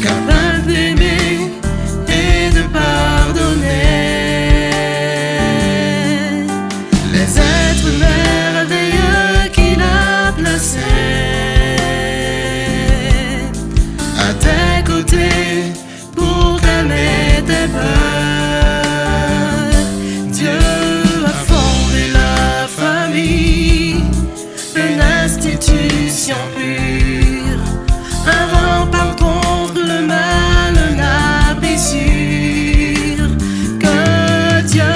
capable d'aimer et de pardonner. Les êtres merveilleux qu'il a placés à tes côtés pour calmer tes peurs. Dieu a fondé la famille, une institution pure, un rempart contre le mal, un abri sûr. Que Dieu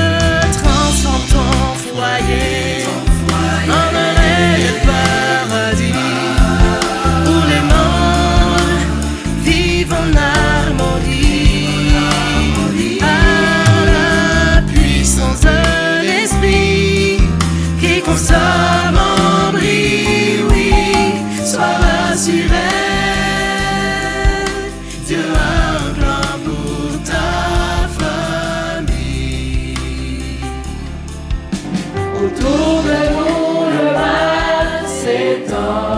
transforme ton foyer en un réel paradis où les morts vivent en harmonie. Par la puissance de l'esprit qui constamment brille, oui, sois rassuré. Dieu a un plan pour ta famille. Autour de nous, le mal s'étend.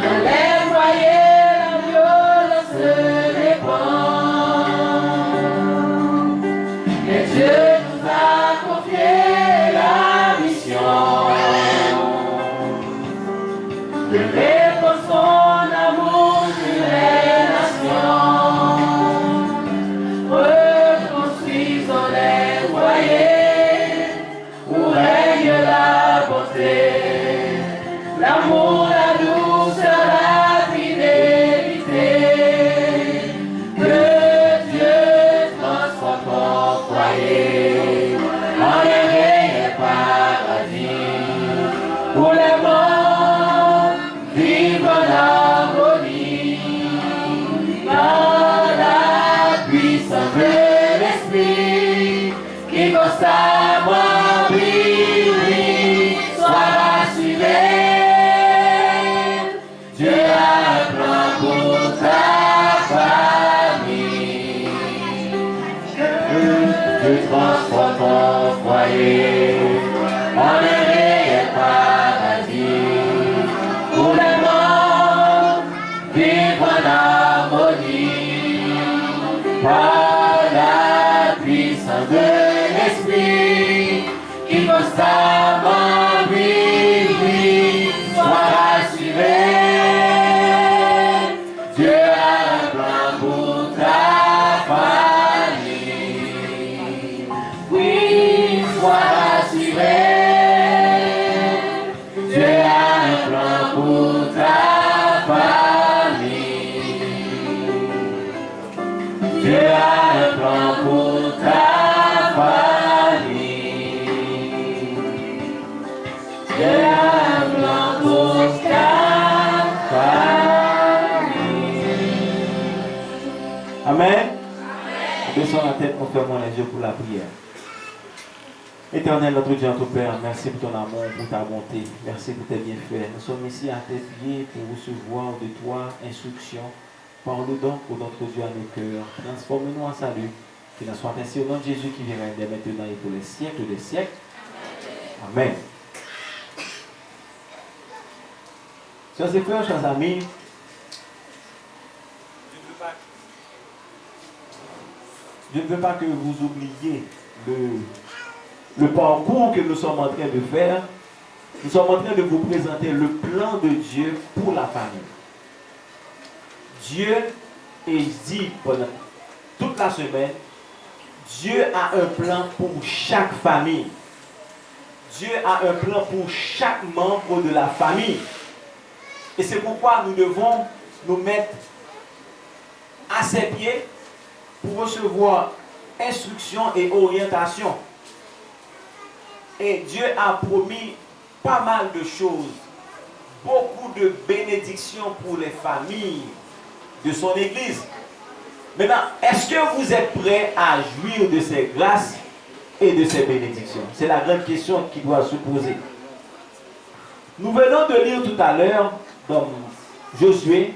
Dans les foyers, la violence se répand. Et Dieu nous a confié la mission de répandre son amour sur les nations. Reconstruisons les foyers où règne la bonté, l'amour, la douceur, la fidélité. Que Dieu transforme ton foyer en un réel paradis où les morts vivent en harmonie. Par la puissance de l'esprit qui constamment brille, sois rassuré. Dieu a un plan pour ta famille. Dieu transforme ton foyer en un réel paradis où les morts vivent en harmonie. Par la puissance de l'esprit qui constamment brille, sois rassuré. Dieu a un plan pour ta famille. Oui, sois rassuré. Dieu a un plan pour ta famille. Dieu a un plan pour ta famille. Dieu a un plan pour ta famille. Amen. Baissons la tête, fermons les yeux pour la prière. Éternel, notre Dieu, notre Père, merci pour ton amour, pour ta bonté. Merci pour tes bienfaits. Nous sommes ici à tes pieds pour recevoir de toi instruction. Parle donc pour notre Dieu à nos cœurs. Transforme-nous en salut. Qu'il en soit ainsi au nom de Jésus qui vient dès maintenant et pour les siècles des siècles. Amen. Chers frères, chers amis, je ne veux pas que vous oubliez le parcours que nous sommes en train de faire. Nous sommes en train de vous présenter le plan de Dieu pour la famille. Dieu est dit pendant toute la semaine, Dieu a un plan pour chaque famille. Dieu a un plan pour chaque membre de la famille. Et c'est pourquoi nous devons nous mettre à ses pieds pour recevoir instruction et orientation. Et Dieu a promis pas mal de choses, beaucoup de bénédictions pour les familles de son Église. Maintenant, est-ce que vous êtes prêts à jouir de ces grâces et de ces bénédictions? C'est la grande question qui doit se poser. Nous venons de lire tout à l'heure dans Josué,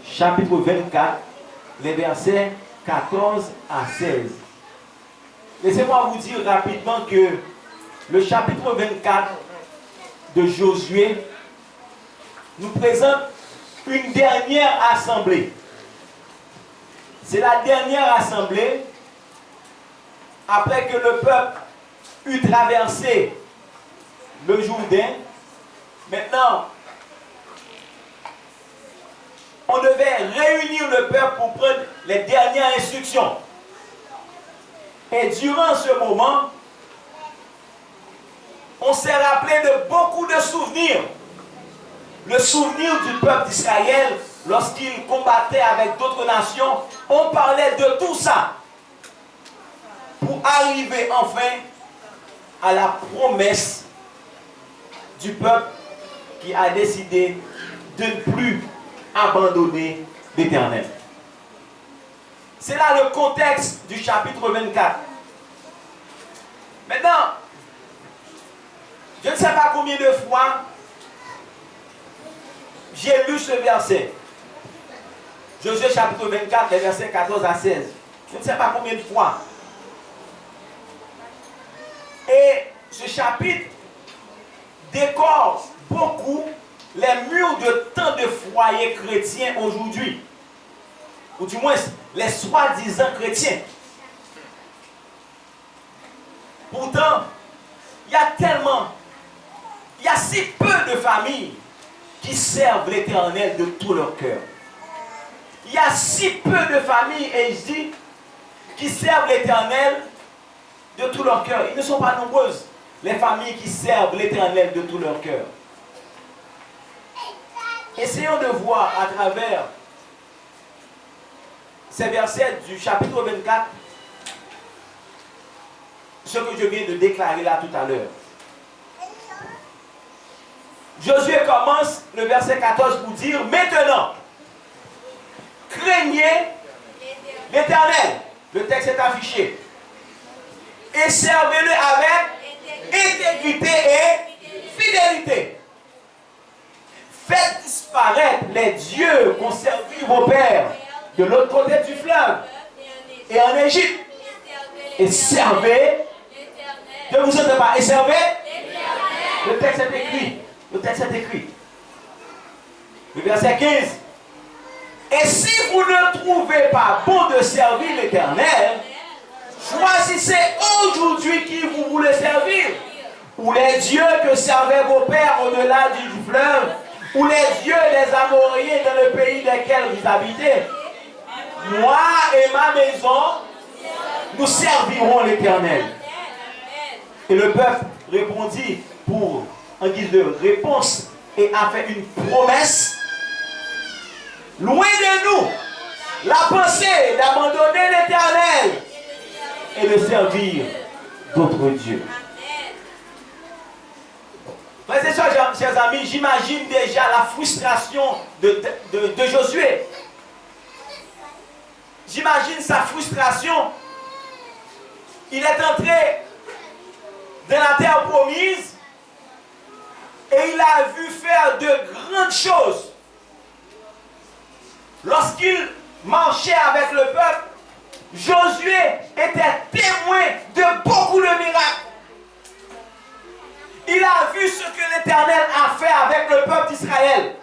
chapitre 24, les versets 14 à 16. Laissez-moi vous dire rapidement que le chapitre 24 de Josué nous présente une dernière assemblée. C'est la dernière assemblée après que le peuple eut traversé le Jourdain. Maintenant, on devait réunir le peuple pour prendre les dernières instructions. Et durant ce moment, on s'est rappelé de beaucoup de souvenirs. Le souvenir du peuple d'Israël lorsqu'il combattait avec d'autres nations, on parlait de tout ça pour arriver enfin à la promesse du peuple qui a décidé de ne plus abandonner l'Éternel. C'est là le contexte du chapitre 24. Maintenant, je ne sais pas combien de fois j'ai lu ce verset. Josué chapitre 24, les versets 14 à 16. Je ne sais pas combien de fois. Et ce chapitre décore beaucoup les murs de tant de foyers chrétiens aujourd'hui. Ou du moins, les soi-disant chrétiens. Pourtant, il y a si peu de familles qui servent l'Éternel de tout leur cœur. Il y a si peu de familles, et je dis, qui servent l'Éternel de tout leur cœur. Ils ne sont pas nombreuses, les familles qui servent l'Éternel de tout leur cœur. Essayons de voir à travers ces versets du chapitre 24 ce que je viens de déclarer là tout à l'heure. Josué commence le verset 14 pour dire: maintenant, craignez l'Éternel. Le texte est affiché. Et servez-le avec intégrité et fidélité. Faites disparaître les dieux qu'ont servi vos pères de l'autre côté du fleuve et en Égypte. Et servez. Ne vous entendez pas. Et servez. Le texte est écrit. Le texte est écrit. Le verset 15. Et si vous ne trouvez pas bon de servir l'Éternel, choisissez aujourd'hui qui vous voulez servir. Ou les dieux que servaient vos pères au-delà du fleuve, ou les dieux des Amoréens dans le pays desquels vous habitez. Moi et ma maison, nous servirons l'Éternel. Et le peuple répondit en guise de réponse et a fait une promesse. Loin de nous la pensée d'abandonner l'Éternel et de servir d'autres dieux. Frères et sœurs, chers amis, j'imagine déjà la frustration de Josué. J'imagine sa frustration. Il est entré dans la terre promise et il a vu faire de grandes choses. Lorsqu'il marchait avec le peuple, Josué était témoin de beaucoup de miracles. Il a vu ce que l'Éternel a fait avec le peuple d'Israël.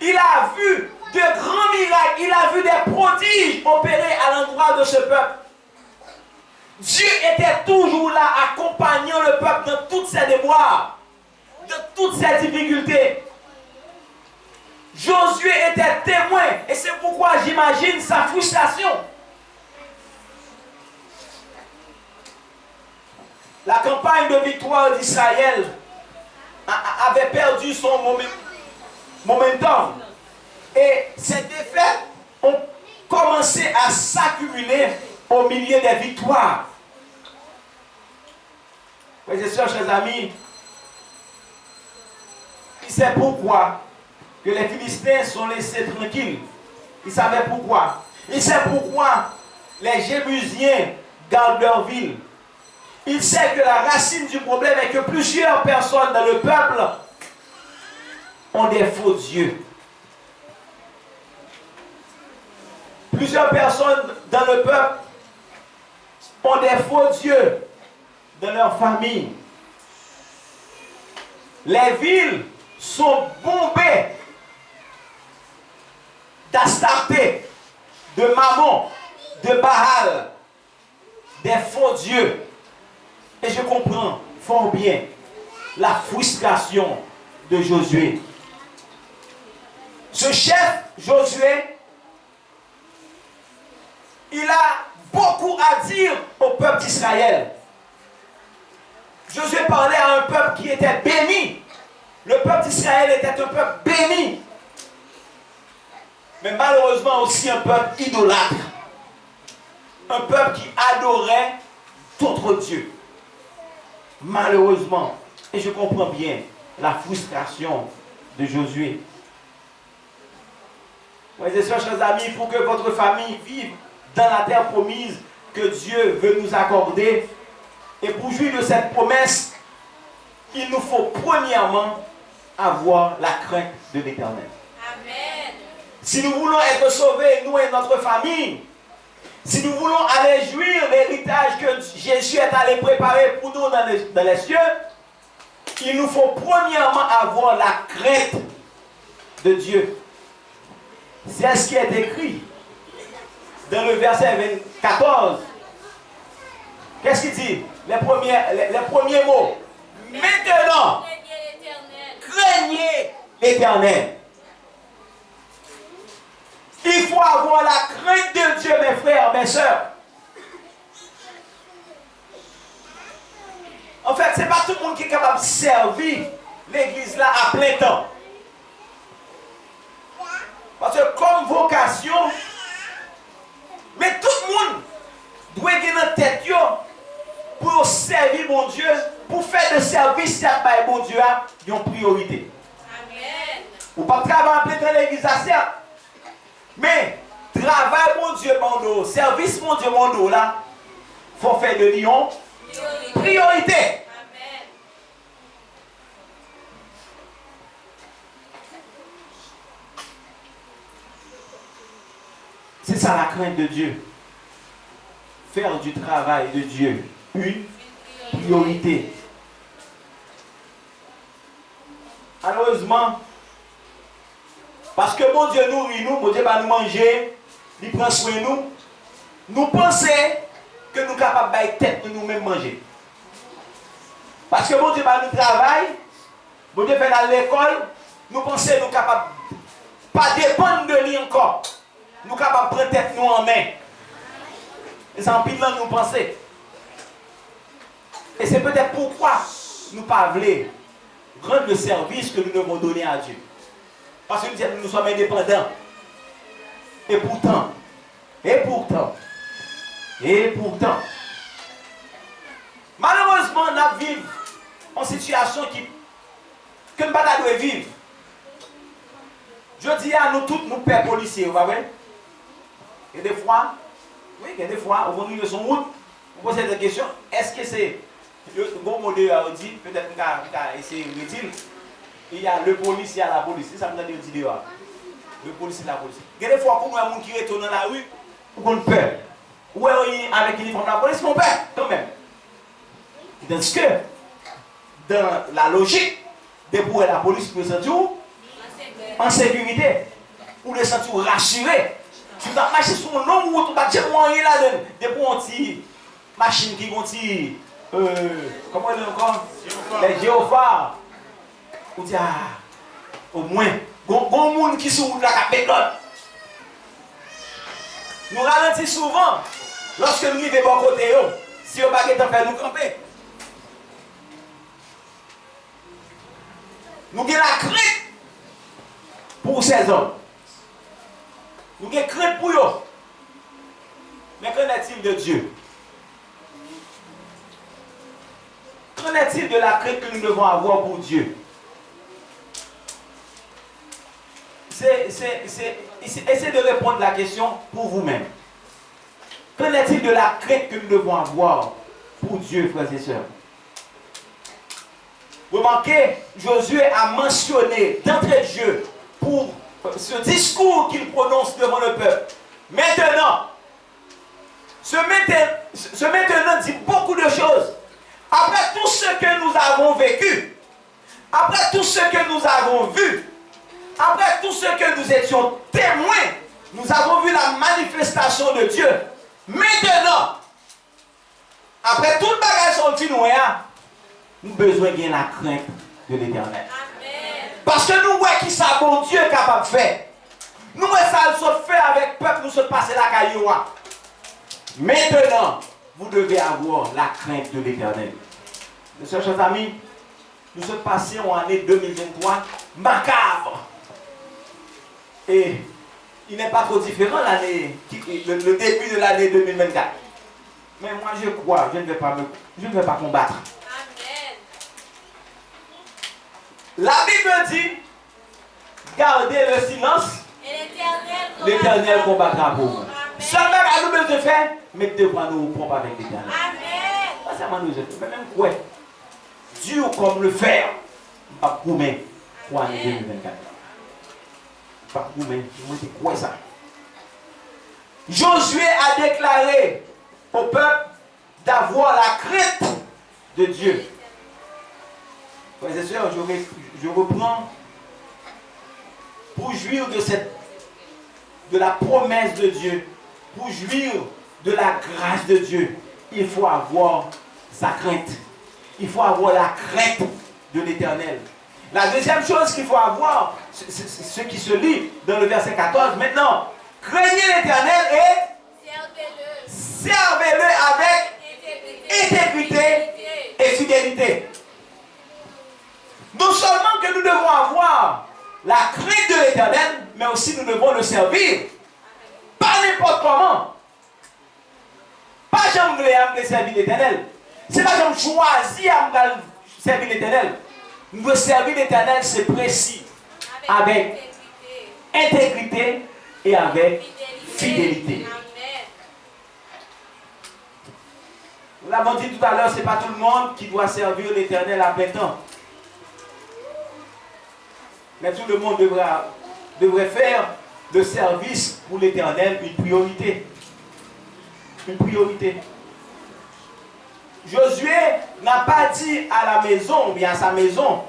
Il a vu de grands miracles. Il a vu des prodiges opérés à l'endroit de ce peuple. Dieu était toujours là, accompagnant le peuple dans toutes ses déboires, dans toutes ses difficultés. Josué était témoin, et c'est pourquoi j'imagine sa frustration. La campagne de victoire d'Israël avait perdu son momentum. Et ces défaites ont commencé à s'accumuler au milieu des victoires. Frères et sœurs, chers amis, il sait pourquoi que les Philistins sont laissés tranquilles. Il savait pourquoi. Il sait pourquoi les Jébusiens gardent leur ville. Il sait que la racine du problème est que plusieurs personnes dans le peuple ont des faux dieux. Plusieurs personnes dans le peuple ont des faux dieux dans leur famille. les villes sont bombées d'Astarté, de Mammon, de Baal, des faux dieux. Et je comprends fort bien la frustration de Josué. Ce chef, Josué, il a beaucoup à dire au peuple d'Israël. Josué parlait à un peuple qui était béni. Le peuple d'Israël était un peuple béni. Mais malheureusement aussi un peuple idolâtre. Un peuple qui adorait d'autres dieux. Malheureusement, et je comprends bien la frustration de Josué. Mes et sœurs, chers amis, pour que votre famille vive dans la terre promise que Dieu veut nous accorder, et pour jouir de cette promesse, il nous faut premièrement avoir la crainte de l'Éternel. Amen. Si nous voulons être sauvés, nous et notre famille, si nous voulons aller jouir l'héritage que Jésus est allé préparer pour nous dans les cieux, il nous faut premièrement avoir la crainte de Dieu. C'est ce qui est écrit dans le verset 14. Qu'est-ce qu'il dit? Les premiers mots. Maintenant, craignez l'Éternel. Il faut avoir la crainte de Dieu, mes frères, mes sœurs. En fait, ce n'est pas tout le monde qui est capable de servir l'église là à plein temps. Parce que comme vocation, mais tout le monde doit avoir dans tête pour servir mon Dieu, pour faire de service à mon Dieu, ils ont priorité. Amen. Ou pas travailler en plein temps l'église à certes. Mais travail mon Dieu mon dos, service mon Dieu mon dos là, il faut faire de Lyon priorité. Amen. C'est ça la crainte de Dieu. Faire du travail de Dieu une priorité. Malheureusement, parce que mon Dieu nourrit nous, mon Dieu va nous manger, il prend soin de nous. Nous pensons que nous sommes capables de tête de nous-mêmes manger. Parce que mon Dieu va nous travailler, mon Dieu fait dans l'école, nous pensons que nous sommes capables de pas dépendre de lui encore. Nous sommes capables de prendre tête nous en main. Et c'est en pile là nous penser. Et c'est peut-être pourquoi nous ne pas voulons rendre le service que nous devons donner à Dieu. Parce que nous sommes indépendants. Et pourtant, malheureusement, nous vivons en situation que nous ne pouvons pas vivre. Je dis à nous tous, nous pères policiers, vous voyez? Et des fois, au moment de son route, vous posez des questions. Est-ce que c'est le bon modèle à dit, peut-être qu'on va essayer de dire. Il y a le policier à la police. Ça me donne une idée. Le policier à la police. Il y a des fois qu'on a un monde qui retourne dans la rue, ou qu'on peur. Ou avec l'uniforme de la police, mon père, quand même. Parce que, dans la logique, depuis la police peut se sentir en sécurité, ou le sentir rassuré. Tu vas marcher sur un long route, tu vas dire moi rien là-dedans. Depuis on dit machine qui vont dire comment on dit encore? Les géophares. On dit au moins, il y a des gens qui sont là qui l'autre. Nous ralentissons souvent lorsque nous vivons de bon côté, si on ne peut pas faire nous camper. Nous avons la crainte pour ces hommes. Nous avons crainte pour eux. Mais qu'en est-il de Dieu? Qu'en est-il de la crainte que nous devons avoir pour Dieu? Essayez de répondre à la question pour vous-même. Qu'en est-il de la crainte que nous devons avoir pour Dieu, frères et sœurs? Remarquez, Josué a mentionné d'entrée de jeu pour ce discours qu'il prononce devant le peuple. Maintenant, ce maintenant dit beaucoup de choses. Après tout ce que nous avons vécu, après tout ce que nous avons vu, après tout ce que nous étions témoins, nous avons vu la manifestation de Dieu. Maintenant, après tout le bagage sur le film, nous avons besoin de la crainte de l'Éternel. Parce que nous voyons qui ça bon Dieu est capable de faire. Nous voyons ça se fait avec le peuple, nous se passer la cailloua. Maintenant, vous devez avoir la crainte de l'Éternel. Mes chers amis, nous sommes passés en année 2023 macabre. Et il n'est pas trop différent le début de l'année 2024. Mais moi je crois, je ne vais pas combattre. Amen. La Bible dit, gardez le silence, et l'Éternel combattra pour vous. Seulement à nous besoin de faire, mettez-vous nous propre avec l'Éternel. Amen. Ça m'a nous fait. Mais même quoi, dur comme le fer, pas pour moi, pour l'année 2024. Pas pour moi, c'est quoi ça? Josué a déclaré au peuple d'avoir la crainte de Dieu. Frères et sœurs, je reprends pour jouir de la promesse de Dieu, pour jouir de la grâce de Dieu, il faut avoir sa crainte. Il faut avoir la crainte de l'Éternel. La deuxième chose qu'il faut avoir, c'est ce qui se lit dans le verset 14. Maintenant, craignez l'Éternel et servez-le avec intégrité et fidélité. Non seulement que nous devons avoir la crainte de l'Éternel, mais aussi nous devons le servir. Pas n'importe comment. Pas j'aime servir l'Éternel. C'est pas j'aime choisir à servir l'Éternel. Nous devons servir l'Éternel, c'est précis. Avec intégrité et avec fidélité. Nous l'avons dit tout à l'heure, ce n'est pas tout le monde qui doit servir l'Éternel à plein temps. Mais tout le monde devrait faire le service pour l'Éternel une priorité. Une priorité. Josué n'a pas dit à la maison, ou bien à sa maison,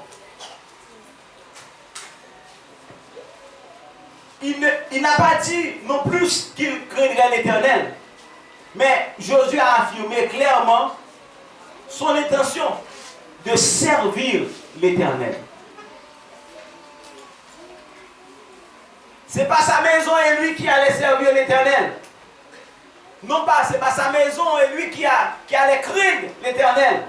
il n'a pas dit non plus qu'il craindrait l'Éternel. Mais Josué a affirmé clairement son intention de servir l'Éternel. Ce n'est pas sa maison et lui qui allait servir l'Éternel. Non pas, ce n'est pas sa maison et lui qui allait craindre l'Éternel.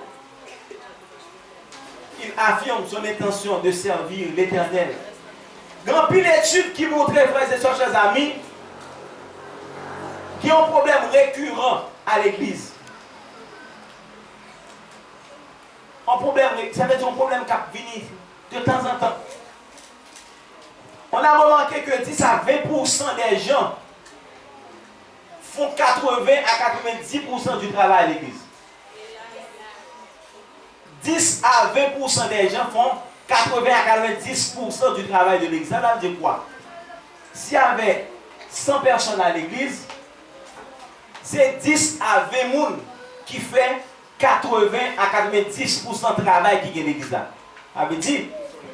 Il affirme son intention de servir l'Éternel. Grand pile d'études qui montraient, frères et sœurs, chers amis, qui ont un problème récurrent à l'église. Ça veut dire un problème qui vient de temps en temps. On a remarqué que 10 à 20% des gens font 80 à 90% du travail à l'église. 10 à 20% des gens font 80 à 90% du travail de l'église. Ça veut dire quoi? S'il y avait 100 personnes à l'église, c'est 10 à 20 personnes qui fait 80 à 90% de travail qui est l'église. Ça veut dire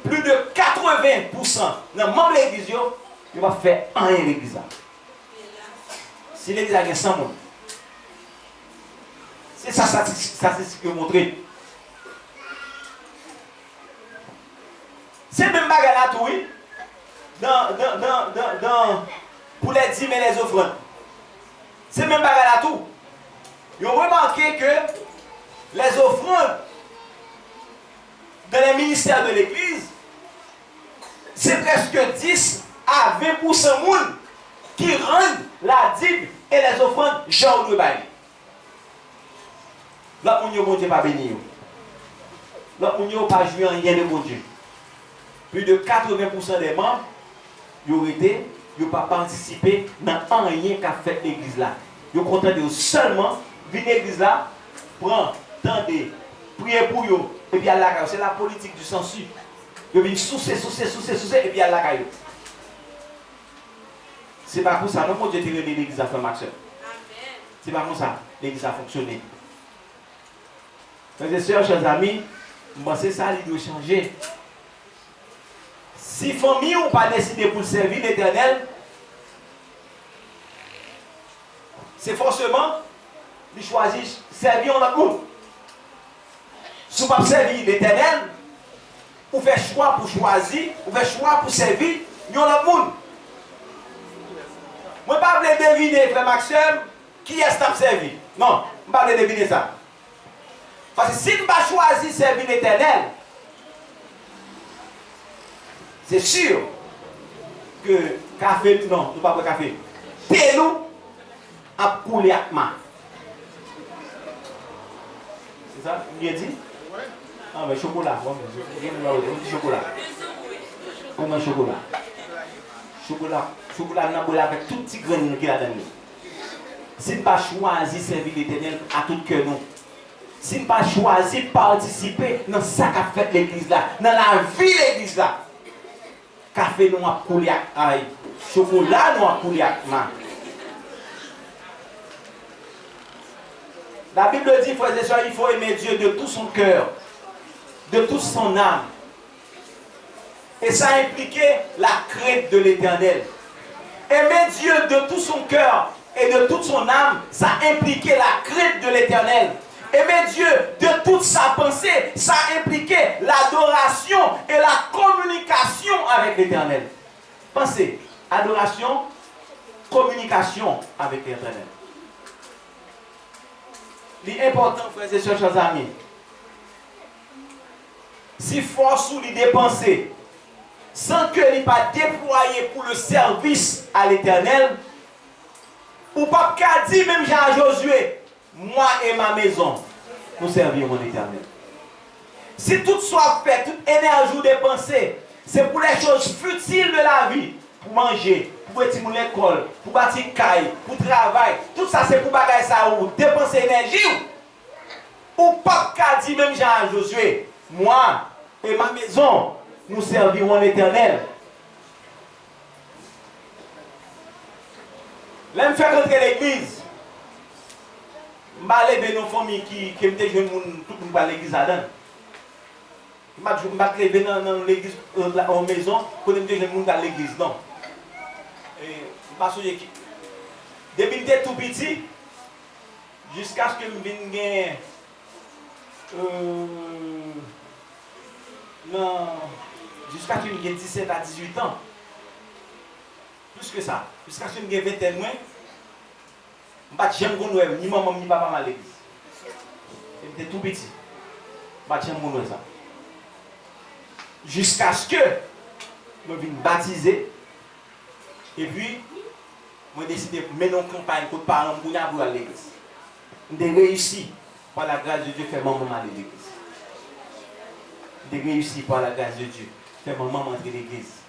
plus de 80% dans le membre de l'église, il va faire rien à l'église. Si l'église a 100 personnes, c'est ça, c'est ce que vous montrez. C'est même bagarre là tout, oui. Pour les dîmes et les offrandes. C'est même bagarre là tout. Ils ont remarqué que les offrandes dans les ministères de l'église, c'est presque 10 à 20% de monde qui rendent la dîme et les offrandes genre de bail. Là, on ne Dieu pas béni. Là, on ne pas joué rien de bon Dieu. Plus de 80% des membres, ils n'ont pas participé dans rien qu'a fait l'église là. Ils sont contents de seulement venir à l'église là, prendre temps de prier pour eux, et puis à la caillou. C'est la politique du sensu. Ils viennent soucer, et puis à la caillou. C'est pas comme ça, non, mon Dieu, tu l'église à faire marcher. C'est pas comme ça, l'église a fonctionné. Mes sœurs, chers amis, moi c'est ça, il doit changer. Si famille ou pas décidé pour servir l'Éternel, c'est forcément de choisir servir en amour. Si vous ne pouvez pas servir l'Éternel, vous faites choix pour choisir, vous faites choix pour servir en amour. Moi, je ne vais pas deviner, frère Maxime, qui est-ce qui a servi. Non, je ne vais pas deviner ça. Parce que si nous ne pas choisir servir l'Éternel, c'est sûr que café, non, nous ne pas boire café. Thé nous a coulé à main. C'est ça, bien dit? Ah, mais chocolat, on dit chocolat. On mange chocolat. Chocolat, on a avec tout petit grain qu'il a dans nous. Si nous ne pas choisir servir l'Éternel à tout cœur, nous. Si nous ne pas choisir participer dans ce qu'a fait l'église là, dans la vie de l'église là, café nous a coulé à aïe, chocolat nous a coulé à main. La Bible dit, frères et sœurs, il faut aimer Dieu de tout son cœur, de toute son âme. Et ça impliquait la crainte de l'Éternel. Aimer Dieu de tout son cœur et de toute son âme, ça impliquait la crainte de l'Éternel. Aimer Dieu de toute sa pensée, ça impliquait l'adoration et la communication avec l'Éternel. Pensez, adoration, communication avec l'Éternel. L'important, frères et sœurs, chers amis, si force ou l'idée dépenser, sans que l'il pas déployé pour le service à l'Éternel, ou pas qu'à dire même Jean à Josué, moi et ma maison, nous servirons l'Éternel. Si tout soit fait, toute énergie dépensée, c'est pour les choses futiles de la vie, pour manger, pour être à l'école, pour bâtir caille, pour travailler, tout ça c'est pour bagailler ça ou dépenser énergie ou pas qu'à dire même Jean à Josué, moi et ma maison, nous servirons l'Éternel. Là, je fais rentrer l'église. Je vais lever nos familles qui me disent que tout le monde va à l'église là-dedans. Je vais lever dans l'église, en maison, pour me dire que tout le monde va à l'église. Non. Depuis que j'étais tout petit, jusqu'à ce que je vienne jusqu'à ce que je 17 à 18 ans. Plus que ça. Jusqu'à ce que je 20 ans, je ne sais pas ni maman ni papa à l'église. J'étais tout petit. Je ne sais pas ça. Jusqu'à ce que je vienne baptiser. Et puis, je décidé de mener une campagne pour parents pour aller à l'église. J'ai réussi par la grâce de Dieu faire maman à l'église. J'ai réussi par la grâce de Dieu faire maman entrer à l'église.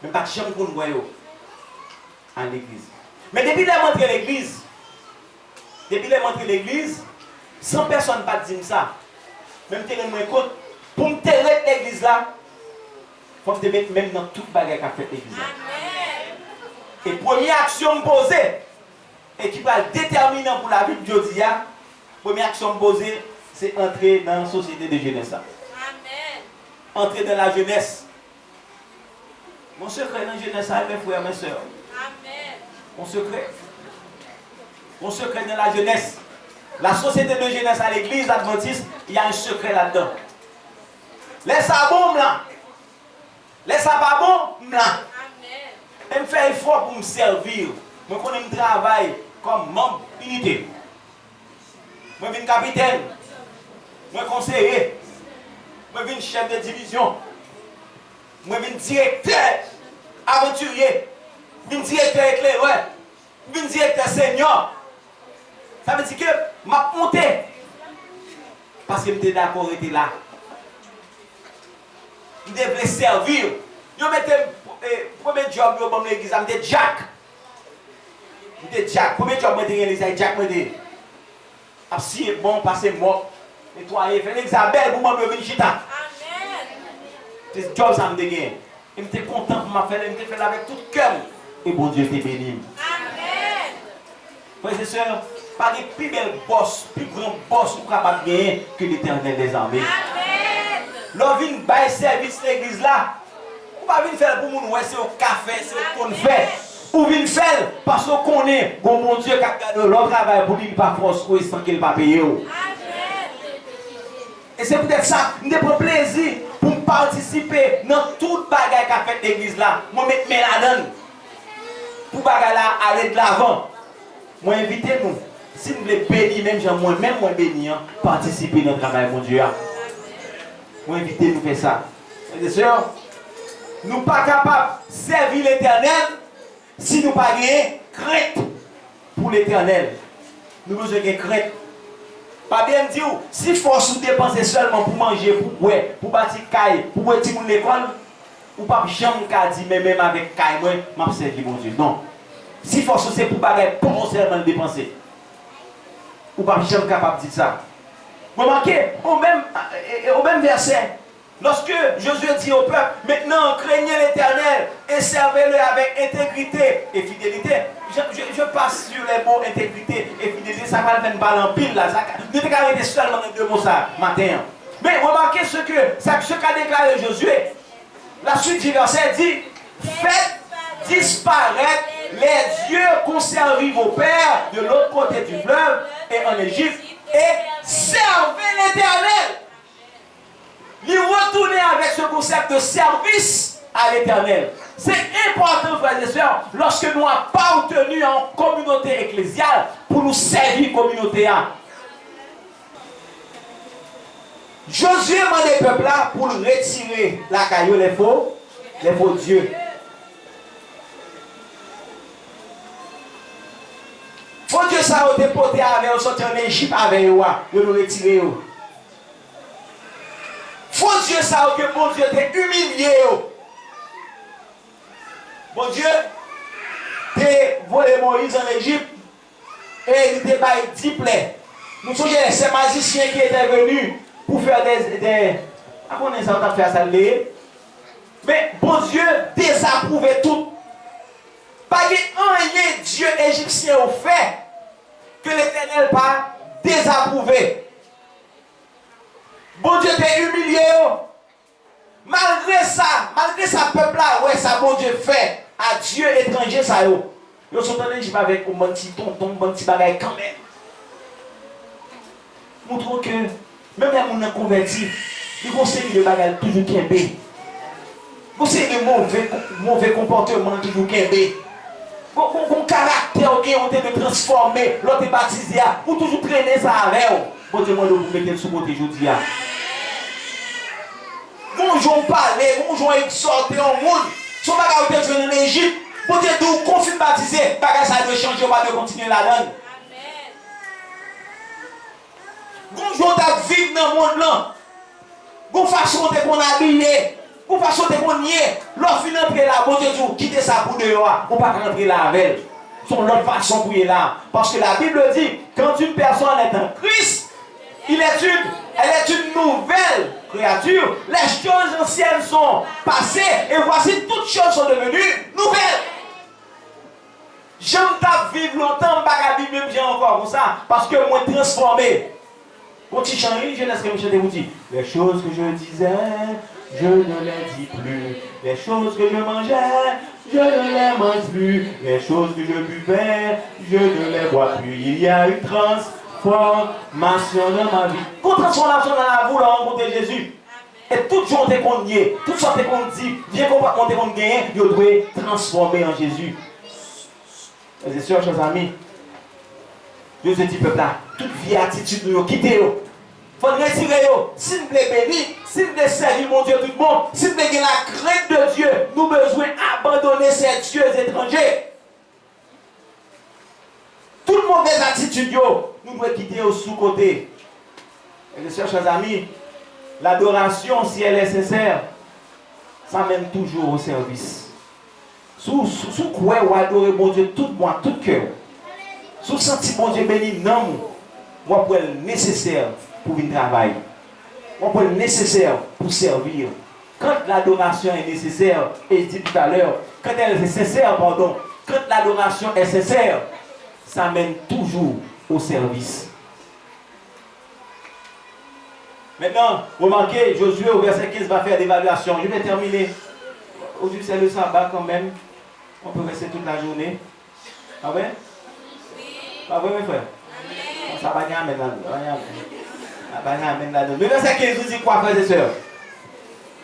Mais pas de chambre pour nous à l'église. Mais depuis que je suis entré à l'église, 100 personnes ne pas dire ça. Même si je me compte, pour me terrer l'église là, il faut me mettre même dans toute bagarre qu'a fait l'église. Et première action posée, et qui va être déterminant pour la vie de Dieu, première action posée, c'est entrer dans la société de jeunesse. Amen. Entrer dans la jeunesse. Mon secret dans la jeunesse, mes frères, mes soeurs. Amen. Mon secret. Mon secret dans la jeunesse. La société de jeunesse à l'église adventiste, il y a un secret là-dedans. Laisse ça bon là. Laisse ça pas bon là. Je fais effort pour me servir. Je connais mon travail comme membre unité. Je suis capitaine. Je suis conseiller. Je suis chef de division. Je suis directeur aventurier. Je suis directeur éclaireur. Je suis directeur senior. Ça veut dire que je suis monté. Parce que je suis d'accord d'être là. Je devais servir. Je mettais premier job dans l'église, j'étais Jack. J'étais Jack. Premier job, j'étais Jack. Si bon, passer mort, nettoyer, faire Isabelle pour moi venir chita. Amen. C'est job ça me dégaine. Je suis content pour ma faire, je me fait avec tout cœur. Et bon Dieu t'est béni. Amen. Frères et sœurs, pas de plus bel boss, plus grand boss ou capable de gagner que l'Éternel des armées. Amen. L'on vient de service l'église là. pas venir faire pour nous, ouais, c'est au café, c'est au qu'on fait. Ou venir faire parce qu'on est, bon mon Dieu, qui a gardé leur travail pour lui, pas frustré sans qu'il ne va payer. Et c'est peut-être ça, je prends plaisir pour participer dans toute bagaille qu'a fait l'église là. Moi, je mets la donne. Pour bagaille là, aller de l'avant. Moi, invitez-nous. Si vous voulez bénir, même moi bénir, participer dans le travail, mon Dieu. Moi, invitez-nous faire ça. Frères et sœurs, nous ne sommes pas capables de servir l'éternel si nous n'avons pas crainte pour l'éternel. Nous avons besoin de crainte. Pas bien me dire, si force vous dépenser seulement pour manger, pour pour bâtir caille, pour retirer l'école, ou pas jamais qu'à dire, mais même avec caille, moi, je m'observe mon Dieu. Non. Si force c'est pour bagarre, pour seulement dépenser. Ou pas jamais capable de dire ça. Vous remarquez, au même verset, lorsque Josué dit au peuple, maintenant craignez l'Éternel et servez-le avec intégrité et fidélité. Je passe sur les mots intégrité et fidélité, ça va faire une balle en pile là. Ne te arrêter seulement dans deux mots ça matin. Mais remarquez ce qu'a déclaré Josué. La suite du verset dit, faites disparaître les dieux qu'ont servi vos pères de l'autre côté du fleuve et en Égypte et servez l'Éternel. Il retourner avec ce concept de service à l'Éternel. C'est important, frères et sœurs, lorsque nous n'avons pas obtenu en communauté ecclésiale pour nous servir communauté. Josué m'a des peuples là pour retirer la caillou, les faux dieux. Faut Dieu ça a été porté avec eux, sorti en Égypte avec eux, de nous retirer. Faut Dieu ça que mon Dieu t'est humilié. Mon Dieu, t'es volé Moïse en Égypte et il était baillé 10 plaies. Nous sommes ces magiciens qui étaient venus pour faire des. À quoi on a fait ça? Mais bon Dieu désapprouvait tout. Pas un Dieu égyptien au fait que l'Éternel pas désapprouvé. Bon Dieu t'est humilié. Malgré ça, peuple là, ouais, ça bon Dieu fait à Dieu étranger ça yo. Yo sont en Égypte avec un petit tonton, un petit bagage quand même. Montrons que même les gens convertis, ils conseillent le bagage toujours kembe. Conseillent le mauvais comportement toujours kembe. Mon caractère qui ont été transformé, l'autre est baptisé, pour toujours traîner ça avec eux. Bon Dieu, moi, vous mettez le sous-côté aujourd'hui. Bonjour parler, bonjour exhorter au monde. Son bagage est en Égypte. Bon Dieu, nous confirme baptisé, bagage ça doit changer, on va continuer la donne. Bonjour, tu vivre dans le monde là. Bonne façon de qu'on habiller. Bonne façon de qu'on y est. L'autre fin d'entrer là, bon Dieu, quitter ça pour dehors. On ne peut pas rentrer là avec elle. C'est l'autre façon pour y aller là. Parce que la Bible dit, quand une personne est en Christ, elle est une nouvelle créature. Les choses anciennes sont passées et voici toutes choses sont devenues nouvelles. J'aime pas vivre longtemps, je ne même encore comme ça, parce que moi transformé. Quand tu chantes, je laisse que je vous dis, les choses que je disais, je ne les dis plus. Les choses que je mangeais, je ne les mange plus. Les choses que je buvais, je ne les bois plus. Il y a une transformation dans ma vie. Une transformation dans la vie, là, on rencontre Jésus. Et toute chose qu'on y est, toute sorte qu'on dit, bien comportement qu'on gagne, il doit transformer en Jésus. Mes sœurs, chers amis, Dieu se dit, peuple là, toute vie attitude, nous quittez. Il faut retirer. Si vous voulez bénir, si vous voulez servir mon Dieu tout le monde, si vous voulez la crainte de Dieu, nous avons besoin d'abandonner ces dieux étrangers. Toute mauvaise attitude, nous devons quitter au sous-côté. Mes sœurs, chers amis, l'adoration, si elle est sincère, ça mène toujours au service. Sous quoi ou adorer mon Dieu tout moi, tout cœur. Sous sentir mon Dieu béni, non, moi pour être nécessaire pour venir travailler. Moi pour être nécessaire pour servir. Quand l'adoration est nécessaire, et je dis tout à l'heure, quand elle est sincère, pardon, quand l'adoration est sincère, ça mène toujours au service. Maintenant, remarquez, Josué au verset 15 va faire l'évaluation. Je vais terminer. aujourd'hui c'est le sabbat quand même. On peut rester toute la journée. Ah ouais? Ah ouais, mes frères? Ça va y aller maintenant. Le verset 15 nous dit quoi, frères et sœurs?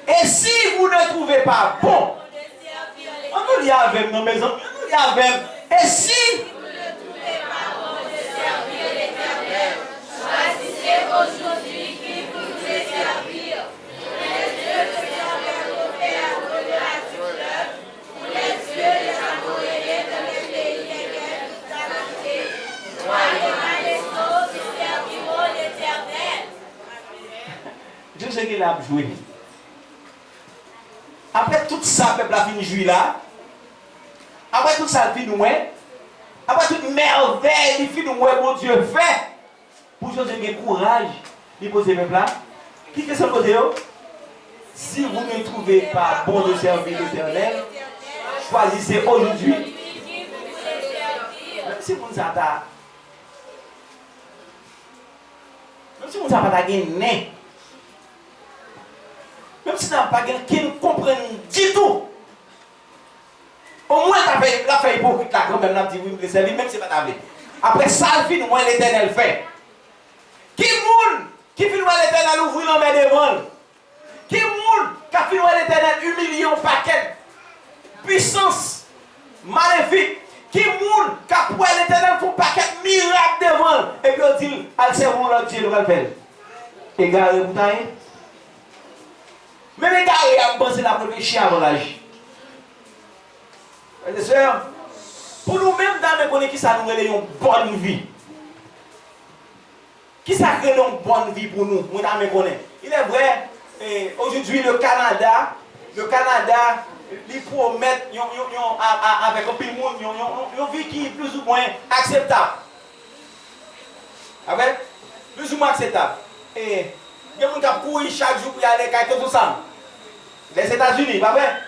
Et si vous ne trouvez pas bon, on nous dit avec nos maisons, on nous dit avec. Et si vous ne trouvez pas bon de servir l'Éternel, choisissez aujourd'hui qui vous voulez servir. Pour les dieux de servir au Père au-delà du fleuve, pour les dieux des Amoréens dans les pays lesquels vous habitez. Croyez les choses qui serviront l'Éternel. Dieu sait qu'il a joué. Après tout ça, le peuple a fini de jouer là. Après tout ça, il finit de jouer. Après toute merveille, il finit de jouer, mon Dieu fait. Pour choisir le courage, il pose le peuple là. Qui fait ça poser? Si vous ne trouvez pas bon de servir l'Éternel, choisissez aujourd'hui. Même si vous ne savez pas, même si vous ne savez pas gagner. Même si tu n'as pas quelqu'un qui ne comprenne du tout. Au moins, tu as fait hypocrite là, quand même, tu as dit oui, servir, même si tu n'as pas fait. Après ça, le fin, moi, l'Éternel fait. Qui moun qui finit l'Éternel ouvrir l'homme devant? Qui moun qui a fini l'Éternel humilier un paquet? Puissance maléfique. Qui moun qui a pris l'Éternel pour un paquet miracle devant? Et puis on dit, al servons l'autre Dieu, nous allons faire. Égaré, vous t'avez? Même les gars, ils ont pensé la réfléchir avant l'âge. Frères et sœurs, pour nous-mêmes, dans les qui ça nous relève une bonne vie. Qui ça crée une bonne vie pour nous? Il est vrai, aujourd'hui, le Canada, il promet avec un peu de monde, une vie qui est plus ou moins acceptable. Plus ou moins acceptable. Et il y a des gens qui courent chaque jour pour aller à tout ça. Les États-Unis, pas vrai?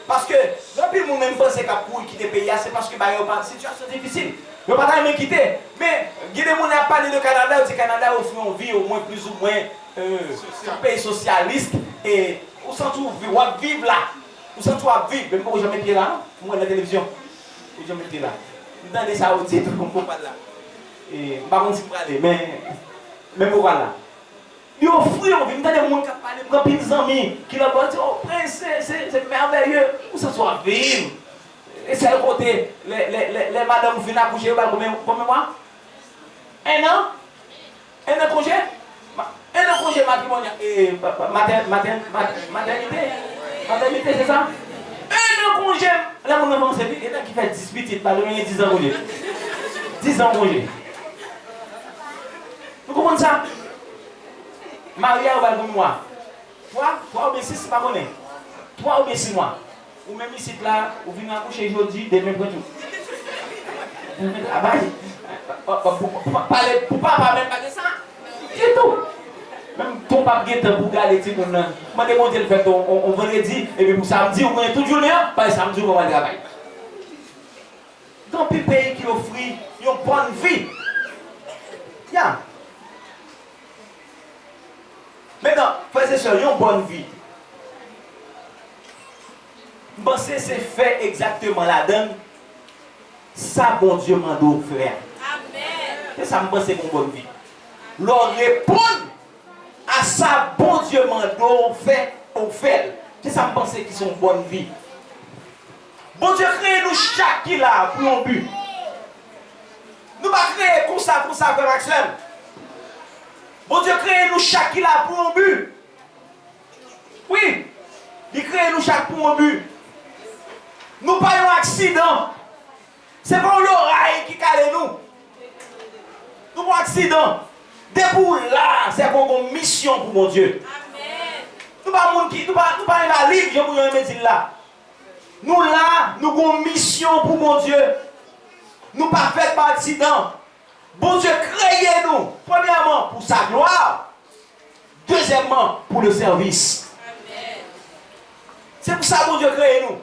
Parce que, le monde même pense qu'ils courent quitter le pays, c'est parce que y a une situation difficile. Ils ne peuvent pas quitter. Mais, il y a des gens qui ont parlé de Canada, où le Canada offre une vie au moins plus ou moins un pays socialiste. Et où sont tous vivre là? Où sont tous vivre? Même quand je mets pied là, moi, la télévision, où je mets pied là. Dans les Saoudiens, tout le monde pas là. Et, par contre, si vous parlez, mais, même voilà. Ils offrent, il y a des gens qui parlent, des amis qui leur disent, oh prince, c'est merveilleux, où ça soit vivre. Et c'est le côté, les madames viennent accoucher, combien de mois? Un an? Un an congé? Un an congé matrimonial. Et maternité, c'est ça? Un an congé. Là, mon enfant, c'est vite. Il y en a qui fait 10 petites, pas loin de 10 ans congé. 10 ans congé. Vous comprenez ça? Maria, va comme moi. 3 ou bien 6, c'est pas connu. 3 ou bien 6 mois. Ou même ici, là, vous venez accoucher aujourd'hui, demain, pour tout. Pour pas même pas de ça. C'est tout. Même ton papa qui est pour garder les gens, je vais demander le fait on vendredi, et puis pour samedi, on va toute journée, pas samedi, on va travailler. Dans le pays qui offre une bonne vie. Yeah. Maintenant, frères et sœurs, une bonne vie. Pensez c'est fait exactement la donne. Ça, bon Dieu m'a dit frère. Amen. C'est ça, je pense une bonne vie. Leur répondre à ça, bon Dieu m'a dit fait. C'est ça, je pense qu'ils sont une bonne vie. Bon Dieu crée nous chaque qui là pour un but. Nous ne pas créer pour ça, frère Maxime. Bon Dieu crée nous chaque qui là pour un but. Oui, il crée nous chaque pour un but. Nous pas un accident. C'est pas l'oreille qui cale nous. Nous pas un accident. Dès pour là, c'est pour une mission pour mon Dieu. Amen. Nous pas monde qui nous pas invalide, je vous dire là. Nous là, nous avons une mission pour mon Dieu. Nous pas fait par accident. Bon Dieu créé nous. Premièrement pour sa gloire. Deuxièmement pour le service. Amen. C'est pour ça que bon Dieu crée nous.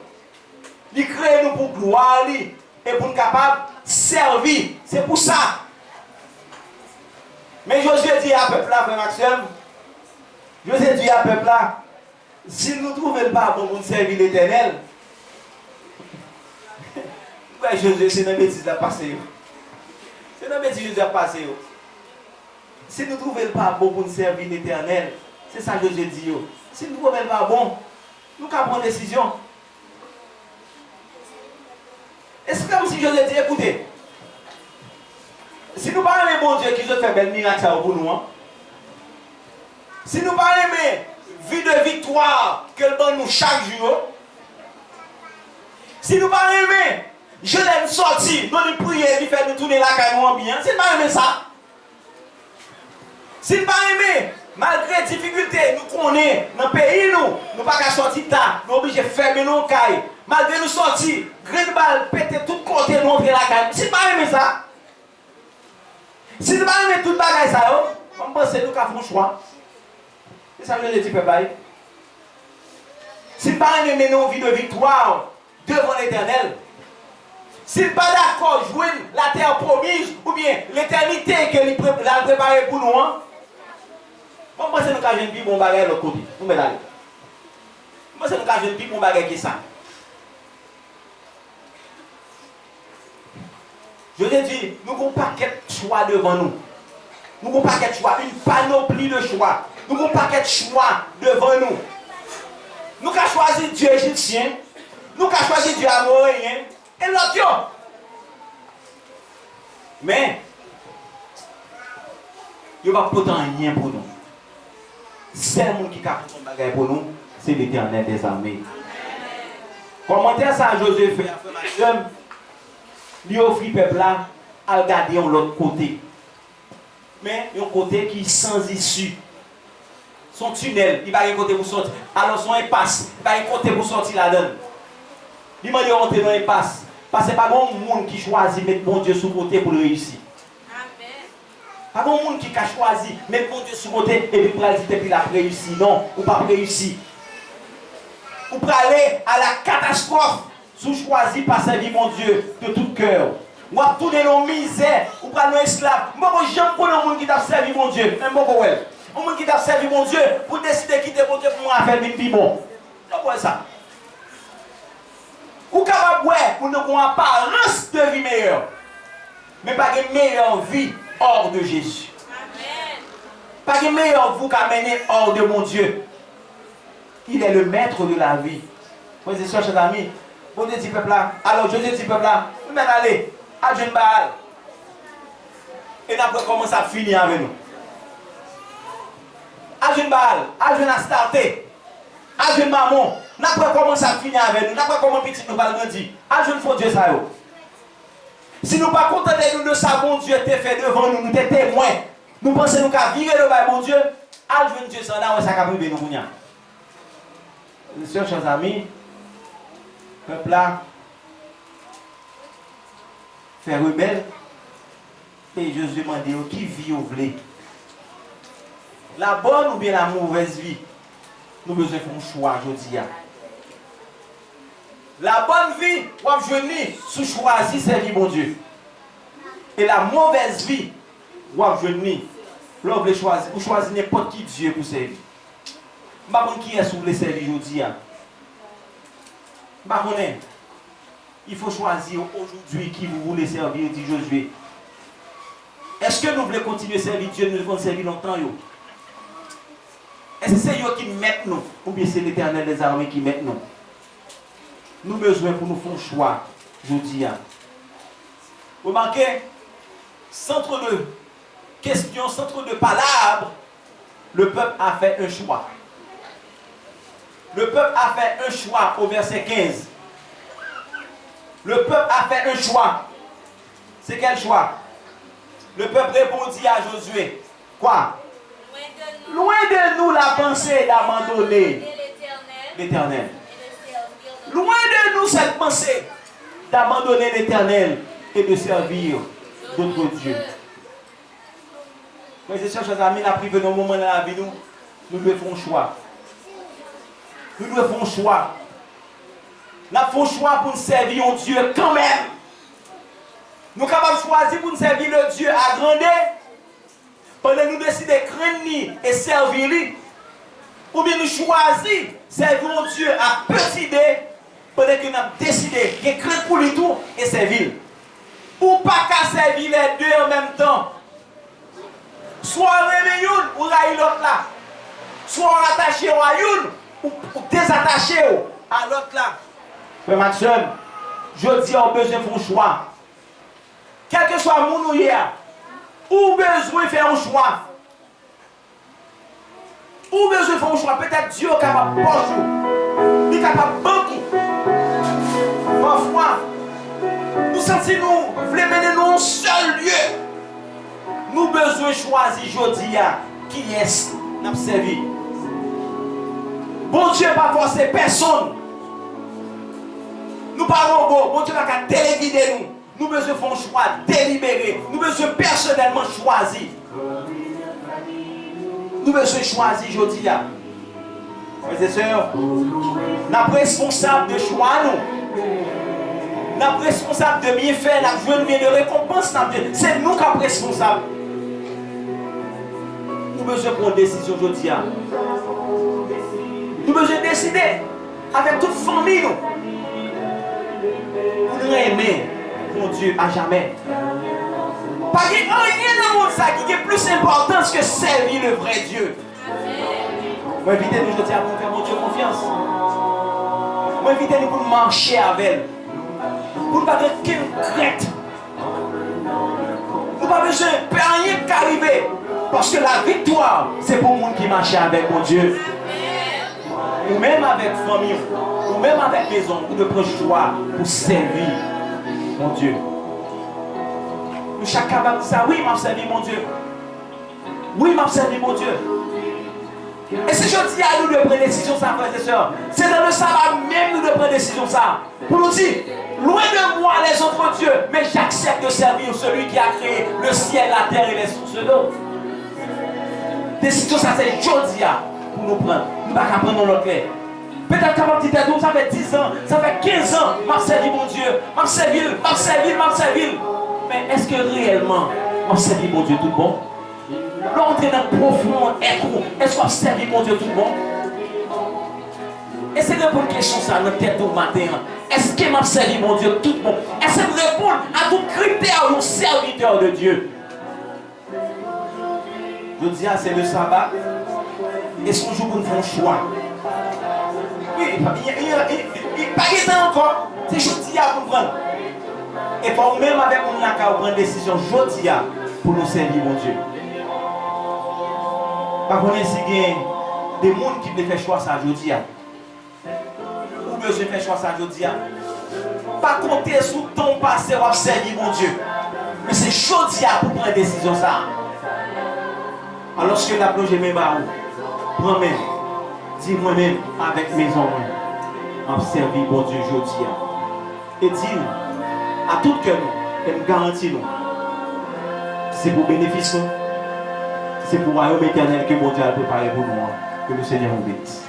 Il crée nous pour gloire et pour nous capables de servir. C'est pour ça. Mais Josué dit à peuple là, frère Maxime, Josué dit à peuple là, Si nous ne trouvons pas bon pour nous servir l'Éternel, Jésus, c'est une bêtise à passer. C'est une bêtise Jésus à passer. Si nous ne trouvons pas bon pour nous servir l'Éternel, c'est ça que Jésus dit. Si nous ne trouvons pas bon, nous pouvons prendre une décision. Et c'est comme si Jésus dit, écoutez, si nous parlons de bon Dieu qui nous fait bel miracle pour nous, si nous parlons de vie de victoire que le donne nous chaque jour, si nous parlons de je l'aime sortir, nous nous prier, nous faire nous tourner la caille nous bien, si nous parlons de ça, si nous parlons malgré les difficultés, nous connaissons dans le pays, nous ne pouvons pas sortir tard, nous sommes obligés de fermer nos cailles. Malgré nous sortir, green balle, péter tout côté, nous entrer la caille. Si nous parlons de ça, si nous parlons de tout le bagage, ça, on pense que nous avons un choix. C'est ça que je dis, peuple. Si nous parlons de mener une vie de victoire devant l'Éternel, si nous ne sommes pas d'accord de jouer la terre promise ou bien l'éternité qu'il a préparée pour nous, on pense que nous avons un bon bagage de l'autre côté. Nous mettons aller. On pense que nous avons un bon bagage qui est ça. Je te dis, nous avons un paquet de choix devant nous. Nous avons un paquet de choix, une panoplie de choix. Nous avons un paquet de choix devant nous. Nous avons choisi Dieu égyptien, nous avons choisi Dieu amoréen, et l'autre. Mais, il n'y a pas pourtant rien pour nous. C'est le monde qui a fait son bagage pour nous, c'est l'Éternel des armées. Commentaire ça, Josué fait, affirmation. Lui offre le peuple là à regarder l'autre côté. Mais un côté qui est sans issue. Son tunnel, il va y avoir un côté pour sortir. Alors son impasse, il va y avoir un côté pour sortir là-dedans. Il m'a dit rentrer dans l'impasse. Parce que ce n'est pas bon monde qui choisit de mettre bon Dieu sur côté pour réussir. Amen. Pas bon monde qui a choisi de mettre bon Dieu sur côté et puis pour aller et puis la réussir. Non, ou pas réussir. Ou pour aller à la catastrophe. Sous choisi par servir mon Dieu de tout cœur. Ou à tourner nos misères, ou pas nos esclaves. Moi, j'aime pour le monde qui t'a servi mon Dieu. Même beaucoup, ouais. Le monde qui t'a servi mon Dieu pour décider de quitter mon Dieu pour moi faire une vie bon. C'est quoi ça? Ou capable, ouais, pour nous avoir une apparence de vie meilleure. Mais pas de meilleure vie hors de Jésus. Amen. Pas de meilleure vie qu'à mener hors de mon Dieu. Il est le maître de la vie. Moi, je cherche un ami. Bon Dieu dit peuple là, alors je dis peuple là, nous allons aller à Jeune Baal. Et après comment ça finit avec nous. À Jeune Baal, à Jeune Astarté, à Jeune Maman, après comment ça finit avec nous, après comment petit nous allons grandir, à Jeune Fond Dieu ça yo. Si nous ne pas contents de nous de ça, bon Dieu t'es fait devant nous, nous t'es témoins, nous pensons nous qu'à virer le bail, bon Dieu, à Jeune Dieu ça là, ça va priver nous. Mes chers amis, peuple là, fait rebelle, et Jésus demande qui vit ou voulez. La bonne ou bien la mauvaise vie, nous besoin faire un choix aujourd'hui. La bonne vie, on va venir sous choisir servir mon Dieu. Et la mauvaise vie, on va venir, l'on veut choisir, ou choisir n'importe qui Dieu pour servir. Je ne sais pas qui est sous les servir aujourd'hui. Il faut choisir aujourd'hui qui vous voulez servir, dit Josué. Est-ce que nous voulons continuer à servir Dieu, nous devons servir longtemps? Est-ce que c'est eux qui mettent nous, ou bien c'est l'Éternel des armées qui met nous? Nous avons besoin pour nous faire un choix aujourd'hui. Remarquez, centre de questions, centre de palabres, le peuple a fait un choix. Le peuple a fait un choix au verset 15. Le peuple a fait un choix. C'est quel choix? Le peuple répondit à Josué. Quoi? Loin de nous la pensée d'abandonner l'Éternel. Loin de nous cette pensée d'abandonner l'Éternel et de servir d'autres dieux. Mes chers amis, nous avons pris un moment dans la vie, nous devons faire un choix. Nous devons faire un choix. Nous avons fait un choix pour nous servir un Dieu quand même. Nous sommes capables de choisir pour nous servir le Dieu à grandeur. Pendant que nous décidons de craindre et servir lui. Ou bien nous choisissons servir Dieu à petit dé, pendant que nous avons décidé qu'il y a crainte pour lui tout et servir. Ou pas qu'à servir les deux en même temps. Soit remet une ou raille l'autre là. Soit attaché à une ou désattaché à l'autre là. Frère Maxime, je dis on a besoin de faire un choix. Quel que soit mon ou hier, ou besoin de faire un choix. Ou besoin de faire un choix. Peut-être Dieu est capable de bonjour. Il est capable de beaucoup. Parfois, nous sentons nous voulons mener nous un seul lieu. Nous besoin de choisir aujourd'hui qui est notre servi. Bon Dieu pas forcer personne. Nous parlons bon, bon Dieu n'a qu'à téléguider nous. Nous besoin faire un choix délibéré. Nous besoin personnellement choisir. Nous besoin choisir aujourd'hui. Frères et sœurs, nous sommes responsables de choix nous. Nous sommes responsables de bien faire, nous avons bien de récompense. C'est nous qui sommes responsables. Nous avons besoin de prendre une décision aujourd'hui. Nous avons besoin de décider avec toute famille. Pour nous aimer, mon Dieu, à jamais. Pas de rien dans le monde qui est plus important que servir le vrai Dieu. Moi, invitez-nous aujourd'hui à faire mon Dieu confiance. Moi, invitez-nous pour marcher avec elle. Pour ne pas avoir qu'une crête. Nous n'avons pas besoin de rien qu'arriver. Parce que la victoire, c'est pour le monde qui marche avec mon Dieu. Ou même avec famille, ou même avec maison, nous devons prendre choix pour servir mon Dieu. Nous sommes capables de dire ça. Oui, m'a servi mon Dieu. Oui, m'a servi mon Dieu. Et si je dis à nous de prendre décision, ça, frères et sœurs, c'est dans le sabbat même nous de prendre décision, ça. Pour nous dire, loin de moi les autres dieux, mais j'accepte de servir celui qui a créé le ciel, la terre et les sources d'eau. Décision, ça c'est Jodia pour nous prendre. Nous ne pouvons pas prendre notre clé. Peut-être qu'à ma petite tête, ça fait 10 ans, ça fait 15 ans, m'a servi mon Dieu, m'a servi. Mais est-ce que réellement, m'a servi mon Dieu tout bon? L'entrer dans le profond être, est-ce qu'on a servi mon Dieu tout bon? Et c'est une bonne question ça, notre tête au matin. Est-ce que m'a servi mon Dieu tout bon? Est-ce que répondre à tout critère de serviteur de Dieu? Je dis, c'est le sabbat. Est-ce qu'on joue pour nous faire un choix? Oui, il n'y a pas de temps encore. C'est jeudi à comprendre. Et pour même avec mon naka, on prend une décision jeudi pour nous servir, mon Dieu. Par contre, il y a des gens qui veulent faire choix ça jeudi. Ou besoin de faire choix ça jeudi. Pas compter sur ton passé pour servir, mon Dieu. Mais c'est jeudi pour prendre une décision ça. Alors que la plongée mes barreaux, prends-moi, dis-moi-même avec mes hommes, observez mon Dieu aujourd'hui. Et dis-nous, à tout cœur, et me garantis-nous, c'est pour bénéfice, c'est pour royaume éternel que mon Dieu a préparé pour nous, que le Seigneur nous bénisse.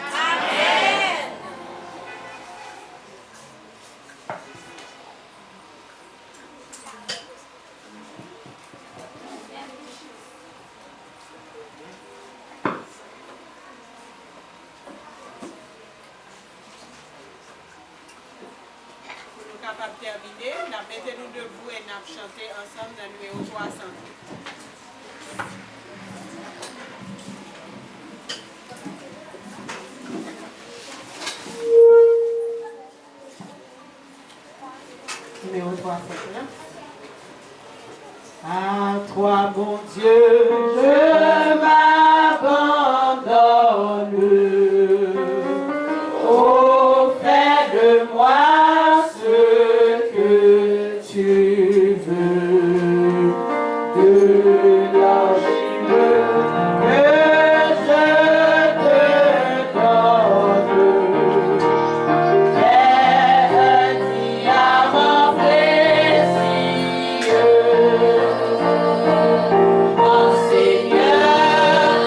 Mettez-nous debout et nous chanter ensemble dans le numéro 300. Numéro 300. À toi, mon Dieu, je m'abandonne. Oh, fais de moi tu veux de l'argile que je te donne. Fais un diamant précieux, mon Seigneur.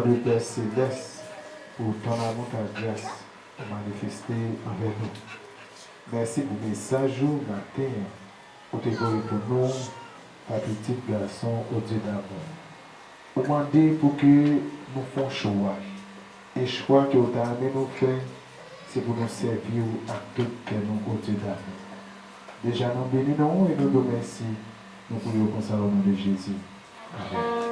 de Père Céleste pour ton amour, ta grâce manifestée envers nous. Merci pour le message matin pour te pour nous, ta petite garçon au Dieu d'amour. Vous demandez pour que nous fassions choix. Et choix que vous avez amené nous faire, c'est pour nous servir à tout que nous au Dieu d'amour. Déjà, nous bénissons et nous nous remercions. Nous prions comme ça au nom de Jésus. Amen.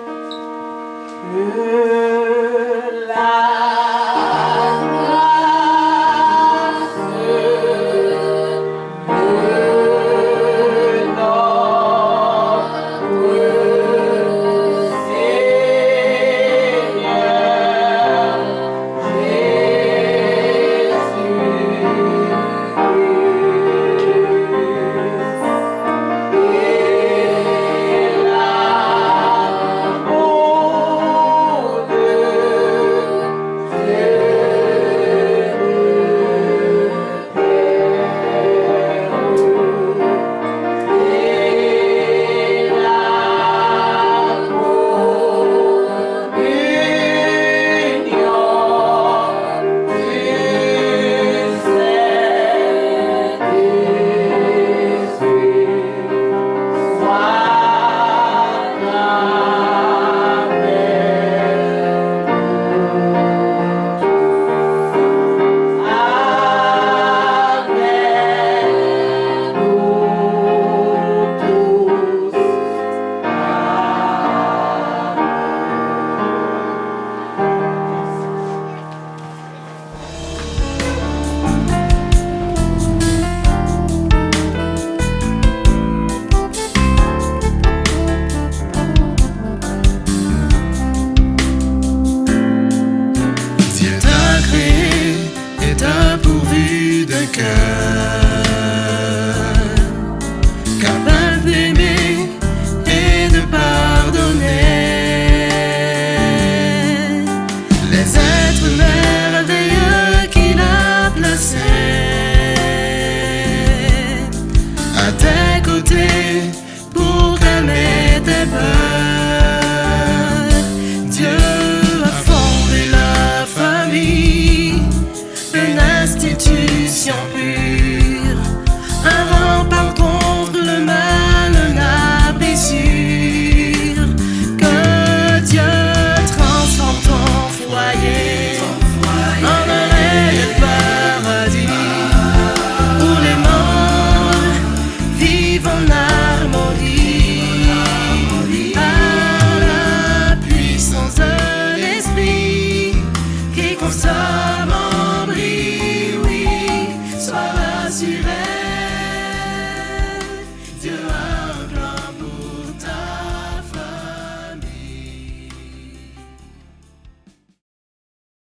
Qui console.